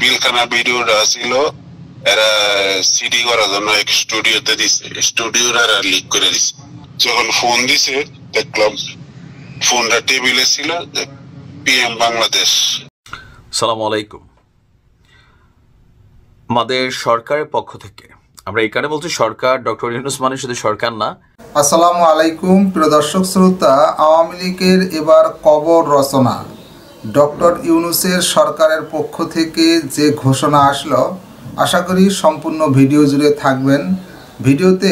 পিলখানা ভিডিওটা ছিল এরা সিডি করার জন্য এক স্টুডিওতে দিছে, স্টুডিওর আর লিক করে দিছে। যখন ফোন দিছে দেখলাম ফোনটা টেবিলে ছিল, পিএম বাংলাদেশ। আসসালামু আলাইকুম। আমাদের সরকারের পক্ষ থেকে আমরা এখানে বলছি সরকার, ডক্টর ইউনূস মানে শুধু সরকার না। আসসালামু আলাইকুম প্রিয় দর্শক শ্রোতা, আওয়ামী লীগের এবার কবর রচনা। ডক্টর ইউনূসের সরকারের পক্ষ থেকে যে ঘোষণা আসলো, আশা করি সম্পূর্ণ ভিডিও জুড়ে থাকবেন। ভিডিওতে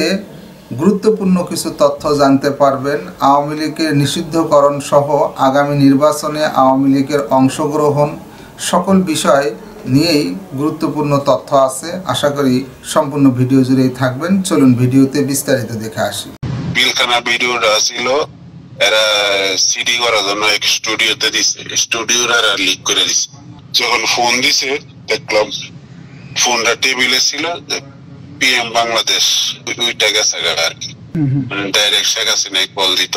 গুরুত্বপূর্ণ কিছু তথ্য জানতে পারবেন। আওয়ামী লীগের নিষিদ্ধকরণ সহ আগামী নির্বাচনে আওয়ামী লীগের অংশগ্রহণ সকল বিষয় নিয়েই গুরুত্বপূর্ণ তথ্য আছে। আশা করি সম্পূর্ণ ভিডিও জুড়েই থাকবেন। চলুন ভিডিওতে বিস্তারিত দেখে আসি। পিলখানা ভিডিওটা ছিল এরা সিডি করার জন্য এক স্টুডিওতে দিছে, স্টুডিওর আর লিক করে দিছে। যখন ফোন দিছে দেখলাম ফোনটা টেবিলে ছিল, পিএম বাংলাদেশ ওইটা গেছে আর কি, মানে ডাইরেক্ট শেখ হাসিনাই কল দিত।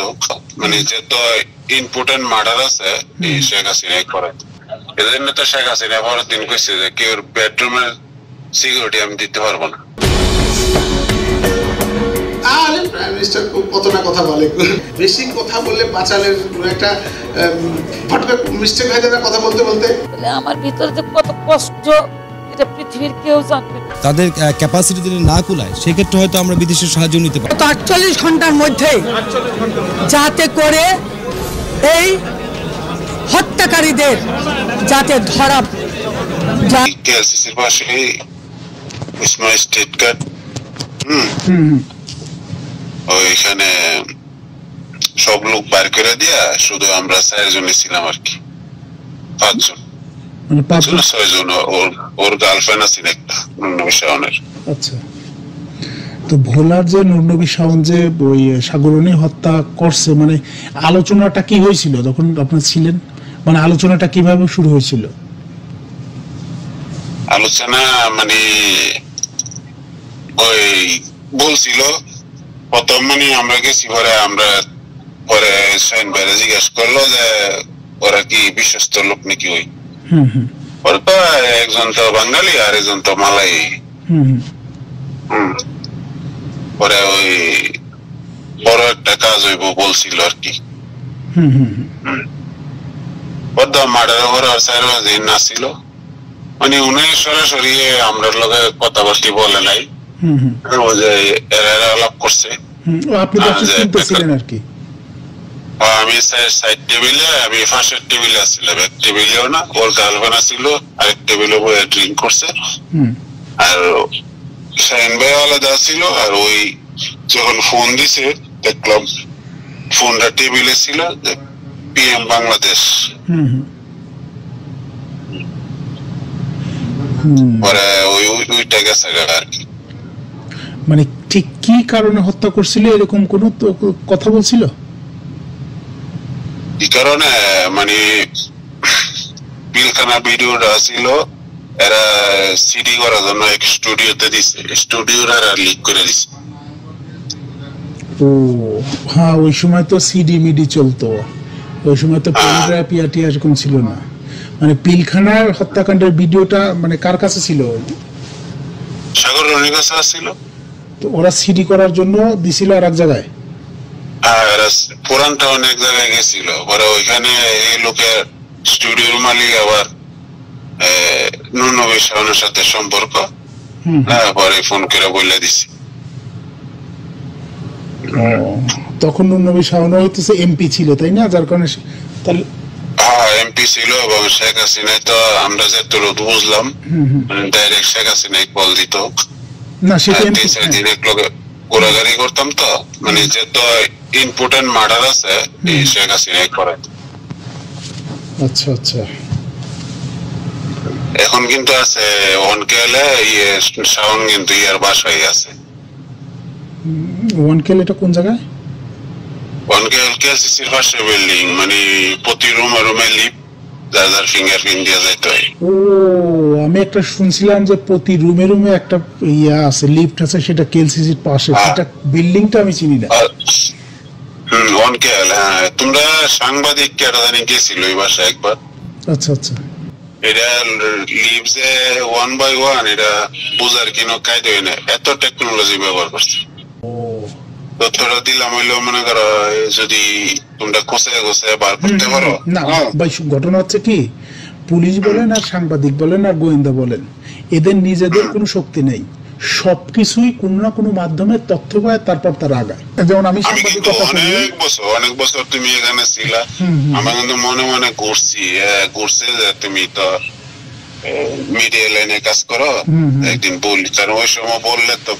মানে যত ইম্পর্টেন্ট মার্ডার আছে এই শেখ হাসিনাই করে। এজন্য তো শেখ হাসিনা পরের দিন কইছে যে কেউ বেডরুমের সিকিউরিটি আমি দিতে পারবো না। আরে প্রাইম মিনিস্টার কতটা কথা বলে, বেশি কথা বললে বাঁচালের একটা হঠাৎ মিস্টেক হয়ে যাবে কথা বলতে বলতে। আমার ভিতরে যে কত কষ্ট এটা পৃথিবীর কেউ জানবে না। তাদের ক্যাপাসিটি যদি না কুলায় সেক্ষেত্রে হয়তো আমরা বিদেশের সাহায্য নিতে পারি। 48 ঘন্টার মধ্যে যাতে করে এই হত্যাকারীদের যাতে ধরা যায়। কেএলসিসির পাশে ইসমাইল স্টেট কার্ড, ওইখানে সব লোক বার করে দিয়া শুধু আমরা 4 জনই ছিলাম আর কি, 5 জন, 6 জন। ওর গার্লফ্রেন্ড আছে একটা নুরনবী শাওনের। আচ্ছা, তো ভোলার যে নুরনবী শাওন যে ওই সাগরণী হত্যা করছে, মানে আলোচনাটা কি হয়েছিল যখন আপনারা ছিলেন? মানে আলোচনাটা কিভাবে শুরু হয়েছিল? আলোচনা মানে ওই বলছিল প্রথম, মানে আমরা গেছি পরে শাহিন ভাইরা জিজ্ঞেস করলো যে ওরা কি বিশ্বস্ত লোক নাকি। ওই পরে তো একজন তো বাঙালি আর একজন তো মালাই। পরে ওই বড় একটা কাজ হইব বলছিল আর কি। মার্ডার করার 4 দিন না ছিল, মানে উনি সরাসরি আমরা লগে কথাবার্তা বলে নাই, আলাপ করছে। আমি সাইড টেবিলে, আমি ফার্স্টের টেবিলে আসছিলাম, এক টেবিলেও না, ওর গার্লফ্রেন্ড ছিল আরেক টেবিলে বসে ড্রিঙ্ক করছে। আর শাহিন ভাই আলাদা ছিল। আর ওই যখন ফোন দিছে দেখলাম ফোনটা টেবিলে ছিল, পিএম বাংলাদেশ। পরে ওইটা গেছে আর কি। মানে ঠিক কি কারণে হত্যা করছিল এরকম কোন কথা বলছিল? কি কারণে মানে পিলখানা ভিডিওটা ছিল এরা সিডি করার জন্য এক স্টুডিওতে দিছে, স্টুডিওর আর লিক করে দিছে। ও হ্যাঁ, ওই সময় তো সিডি মিডি চলতো, ওই সময় তো পেনড্রাইভ পিয়াটি এরকম ছিল না। মানে পিলখানার হত্যাকাণ্ডের ভিডিওটা মানে কার কাছে ছিল? সাগরণীর কাছে ছিল। তো ওরা সিডি করার জন্য দিছিল আর এক জায়গায়। পুরানটা অনেক জায়গায় গেছিল। পরে ওইখানে এই লোকের স্টুডিওর মালিক আবার নুরনবী শাওনের সাথে সম্পর্ক, পরে ফোন করে বলে দিছি। তখন নুরনবী শাওন হইতেছে এমপি ছিল, তাই না? যার কারণে তাহলে এমপি ছিল। এবং শেখ হাসিনাই তো আমরা যেটুকু বুঝলাম ডাইরেক্ট শেখ হাসিনাই কল দিত না। সেটা ঘোরাঘুরি করতাম তো, মানে যত ইম্পর্টেন্ট মার্ডার আছে এই শেখ হাসিনাই করে। আচ্ছা আচ্ছা। এখন কিন্তু আছে ওয়ানকেলে শাওন, কিন্তু ইয়ার বাসায় আছে। ওয়ানকেল এটা কোন জায়গায়? ওয়ানকেল কেএলসিসির পাশে বিল্ডিং, মানে প্রতি রুমে লিফট, যার ফিঙ্গারপ্রিন্ট দিয়ে যাইতে হয়। ও আমি একটা শুনছিলাম যে প্রতি রুমে একটা ইয়া আছে, লিফট আছে, সেটা কেএলসিসির পাশে। সেটা বিল্ডিংটা আমি চিনি না। ওয়ানকেল, হ্যাঁ। তোমরা সাংবাদিক কেটা জানি গেছিল ওই বাসায় একবার। আচ্ছা আচ্ছা। এটা লিভস এ 1 by 1 এটা বোঝার কোনো কায়দা হয় না, এত টেকনোলজি ব্যবহার করছে। তথ্যটা দিলাম হইলো মনে করো যদি তোমরা কোথায় কোথায় বার করতে পারো না ভাই, ঘটনা হচ্ছে কি, পুলিশ বলেন আর সাংবাদিক বলেন আর গোয়েন্দা বলেন, এদের নিজেদের কোনো শক্তি নেই, সবকিছুই কোন না কোনো মাধ্যমে তথ্য পায়, তারপর তার আগায়। যেমন আমি সাংবাদিকতা করি অনেক বছর তুমি এখানে ছিলা, আমি কিন্তু মনে মনে ঘুরছে যে তুমি তো মিডিয়া লাইনে কাজ করো, একদিন বললি, কারণ ওই সময় বললে তো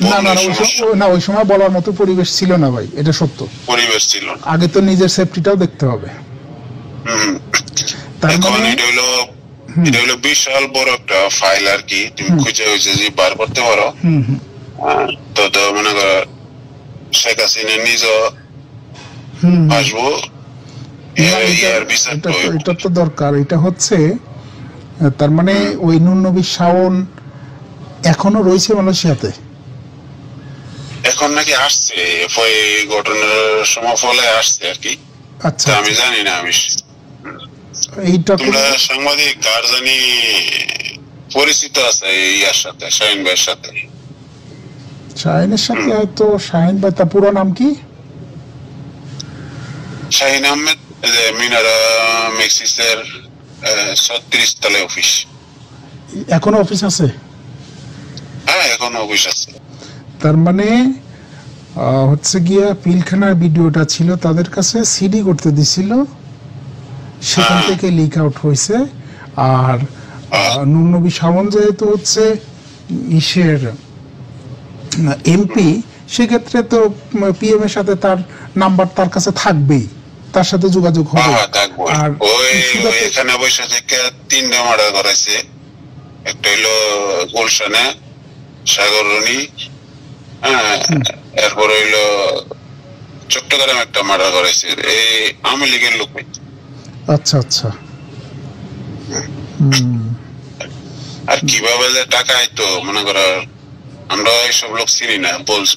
না, ওই সময় বলার মতো পরিবেশ ছিল না ভাই, এটা সত্য পরিবেশ ছিল না। আগে তো নিজের সেফটিটাও দেখতে হবে। এখন এটা হইলো বিশাল বড় একটা ফাইল আর কি, তুমি খুঁজে হয়েছে যে বার করতে পারো। তো মনে করো শেখ হাসিনা নিজ আসবো, এটা তো দরকার। এটা হচ্ছে তার মানে ওই নুন নবী শাওন এখনো রয়েছে মালয়েশিয়াতে, এখন নাকি আসছে ঘটনার সময় ফলে আসছে আর কি। আচ্ছা, আমি জানি না, আমি এইটা তোমরা সাংবাদিক কার জানি পরিচিত আছে ইয়ার সাথে, শাহিন ভাইয়ের সাথে। শাহিনের সাথে হয়তো, শাহিন ভাই তার পুরো নাম কি? শাহিন আহমেদ, মিনারা মেক্সিসের 36 তলায় অফিস। এখনো অফিস আছে? হ্যাঁ, এখনো অফিস আছে। তার মানে হচ্ছে গিয়া পিলখানার ভিডিওটা ছিল তাদের কাছে, সিডি করতে দিছিল, সেখান থেকে লিক আউট হয়েছে। আর নুন নবী শাওন যেহেতু হচ্ছে ইসের এমপি, সেক্ষেত্রে তো পিএম এর সাথে তার নাম্বার তার কাছে থাকবেই, তার সাথে যোগাযোগ হবে। আর এখানে বসে থেকে 3টা মার্ডার করেছে, একটা হইলো গুলশানে সাগররনি, এরপর হইলো চট্টগ্রামে একটা মার্ডার করেছে, এই আওয়ামী লীগের লোক। আচ্ছা আচ্ছা। আর কিভাবে যে টাকা আইতো মনে করো, আমরা এইসব লোক চিনি না,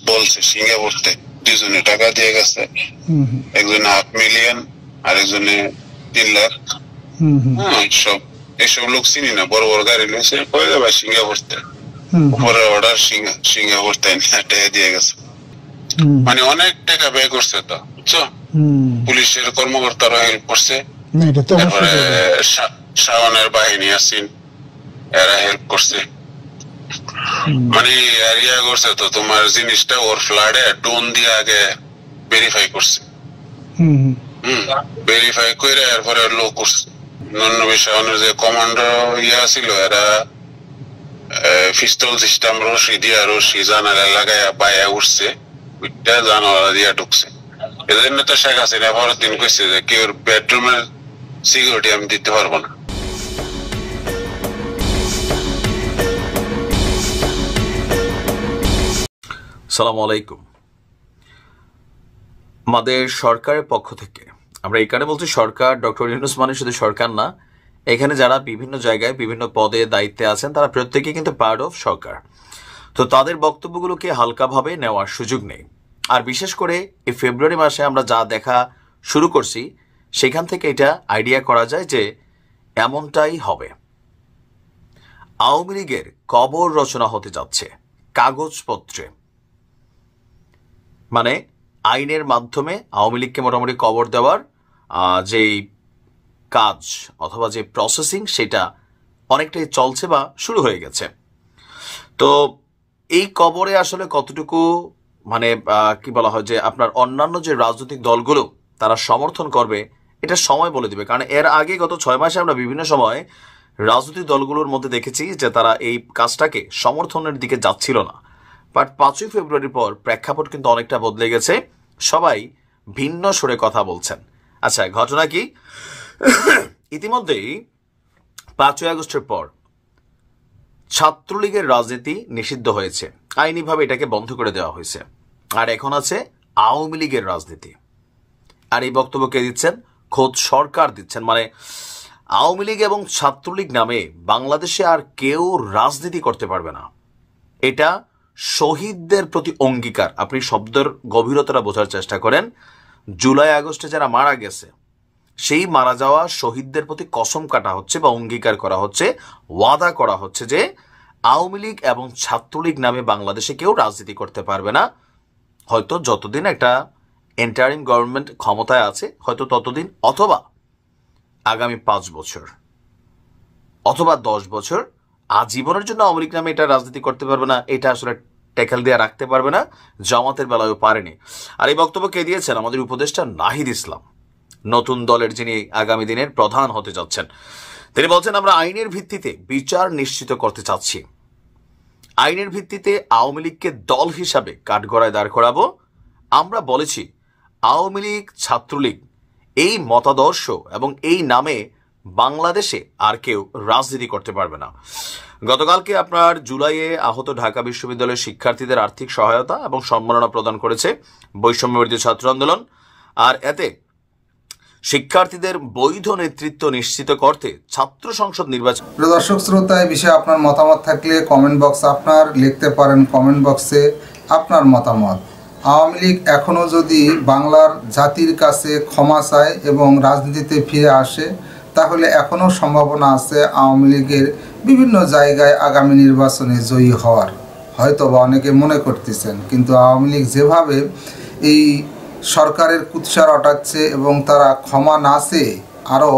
বলছে সিঙ্গাপুরতে 2জনে টাকা দিয়ে গেছে, একজনে $500,000 আর একজনে 3 লাখ। এইসব লোক চিনি না, বড় বড় গাড়ি নিয়েছে, কয়ে যাবে সিঙ্গাপুরতে, উপরে অর্ডার সিঙ্গাপুরতে টাকা দিয়ে গেছে। মানে অনেক টাকা ব্যয় করছে তো, বুঝছো? পুলিশের কর্মকর্তারা হেল্প করছে, তারপরে শাওনের বাহিনী আছেন, এরা হেল্প করছে। মানে এরিয়া করছে তো তোমার জিনিসটা ওর ফ্লাডে ড্রোন দিয়ে আগে ভেরিফাই করছে, ভেরিফাই করে এরপরে লো করছে। নুন নবী শাওনের যে কমান্ডার ছিল, এরা পিস্তল সিস্টেম রশি জানালা লাগায় পায়ে উঠছে, ওইটা জানালা দিয়ে ঢুকছে। এজন্য তো শেখ হাসিনা পরের দিন কইছে যে কি ওর বেডরুমের সিকিউরিটি আমি দিতে পারবো না। আসসালামু আলাইকুম। আমাদের সরকারের পক্ষ থেকে আমরা এখানে বলছি, সরকার ডক্টর ইউনূস মানে শুধু সরকার না, এখানে যারা বিভিন্ন জায়গায় বিভিন্ন পদে দায়িত্বে আছেন তারা প্রত্যেকেই কিন্তু পার্ট অফ সরকার। তো তাদের বক্তব্যগুলোকে হালকাভাবে নেওয়ার সুযোগ নেই। আর বিশেষ করে এই ফেব্রুয়ারি মাসে আমরা যা দেখা শুরু করছি, সেখান থেকে এটা আইডিয়া করা যায় যে এমনটাই হবে। আওয়ামী লীগের কবর রচনা হতে যাচ্ছে কাগজপত্রে, মানে আইনের মাধ্যমে আওয়ামী লীগকে মোটামুটি কবর দেওয়ার যেই কাজ অথবা যে প্রসেসিং, সেটা অনেকটাই চলছে বা শুরু হয়ে গেছে। তো এই কবরে আসলে কতটুকু মানে কি বলা হয় যে আপনার অন্যান্য যে রাজনৈতিক দলগুলো তারা সমর্থন করবে, এটা সময় বলে দিবে। কারণ এর আগে গত 6 মাসে আমরা বিভিন্ন সময় রাজনৈতিক দলগুলোর মধ্যে দেখেছি যে তারা এই কাজটাকে সমর্থনের দিকে যাচ্ছিল না। বাট 5ই ফেব্রুয়ারির পর প্রেক্ষাপট কিন্তু অনেকটা বদলে গেছে, সবাই ভিন্ন সুরে কথা বলছেন। আচ্ছা, ঘটনা কি? ইতিমধ্যেই 5ই আগস্টের পর ছাত্রলীগের রাজনীতি নিষিদ্ধ হয়েছে, আইনিভাবে এটাকে বন্ধ করে দেওয়া হয়েছে। আর এখন আছে আওয়ামী লীগের রাজনীতি। আর এই বক্তব্য কে দিচ্ছেন? খোদ সরকার দিচ্ছেন। মানে আওয়ামী লীগ এবং ছাত্রলীগ নামে বাংলাদেশে আর কেউ রাজনীতি করতে পারবে না। এটা শহীদদের প্রতি অঙ্গীকার। আপনি শব্দের গভীরতাটা বোঝার চেষ্টা করেন। জুলাই আগস্টে যারা মারা গেছে সেই মারা যাওয়া শহীদদের প্রতি কসম কাটা হচ্ছে বা অঙ্গীকার করা হচ্ছে, ওয়াদা করা হচ্ছে যে আওয়ামী লীগ এবং ছাত্রলীগ নামে বাংলাদেশে কেউ রাজনীতি করতে পারবে না, হয়তো যতদিন একটা এন্টারিম গভর্নমেন্ট ক্ষমতায় আছে হয়তো ততদিন, অথবা আগামী 5 বছর অথবা 10 বছর আজীবনের জন্য আওয়ামী লীগ নামে এটা রাজনীতি করতে পারবে না। এটা আসলে ট্যাকেল দিয়ে রাখতে পারবে না, জামাতের বেলায়ও পারেনি। আর এই বক্তব্য কে দিয়েছেন? আমাদের উপদেষ্টা নাহিদ ইসলাম, নতুন দলের যিনি আগামী দিনের প্রধান হতে যাচ্ছেন। তিনি বলছেন, আমরা আইনের ভিত্তিতে বিচার নিশ্চিত করতে চাচ্ছি, আইনের ভিত্তিতে আওয়ামী লীগকে দল হিসাবে কাঠগড়ায় দাঁড় করাবো। আমরা বলেছি আওয়ামী লীগ ছাত্রলীগ এই মতাদর্শ এবং এই নামে বাংলাদেশে আর কেউ রাজনীতি করতে পারবে না। গতকালকে আপনার জুলাইয়ে আহত ঢাকা বিশ্ববিদ্যালয়ের শিক্ষার্থীদের আর্থিক সহায়তা এবং সম্মাননা প্রদান করেছে বৈষম্যবিরোধী ছাত্র আন্দোলন। আর এতে শিক্ষার্থীদের বৈধ নেতৃত্ব নিশ্চিত করতে ছাত্র সংসদ নির্বাচন। দর্শক শ্রোতা, এই বিষয়ে আপনার মতামত থাকলে কমেন্ট বক্স আপনার লিখতে পারেন, কমেন্ট বক্সে আপনার মতামত। আওয়ামী লীগ এখনও যদি বাংলার জাতির কাছে ক্ষমা চায় এবং রাজনীতিতে ফিরে আসে, তাহলে এখনও সম্ভাবনা আছে আওয়ামী লীগের বিভিন্ন জায়গায় আগামী নির্বাচনে জয়ী হওয়ার, হয়তো বা অনেকে মনে করতেছেন। কিন্তু আওয়ামী লীগ যেভাবে এই সরকারের কুৎসা রটাচ্ছে এবং তারা ক্ষমা না চেয়ে আরও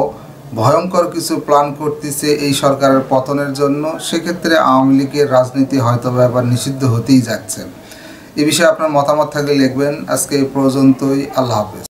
ভয়ঙ্কর কিছু প্ল্যান করতেছে এই সরকারের পতনের জন্য, সেক্ষেত্রে আওয়ামী লীগের রাজনীতি হয়তো বা এবার নিষিদ্ধ হতেই যাচ্ছে। এ বিষয়ে আপনার মতামত থাকলে লিখবেন। আজকে এই পর্যন্তই। আল্লাহ হাফেজ।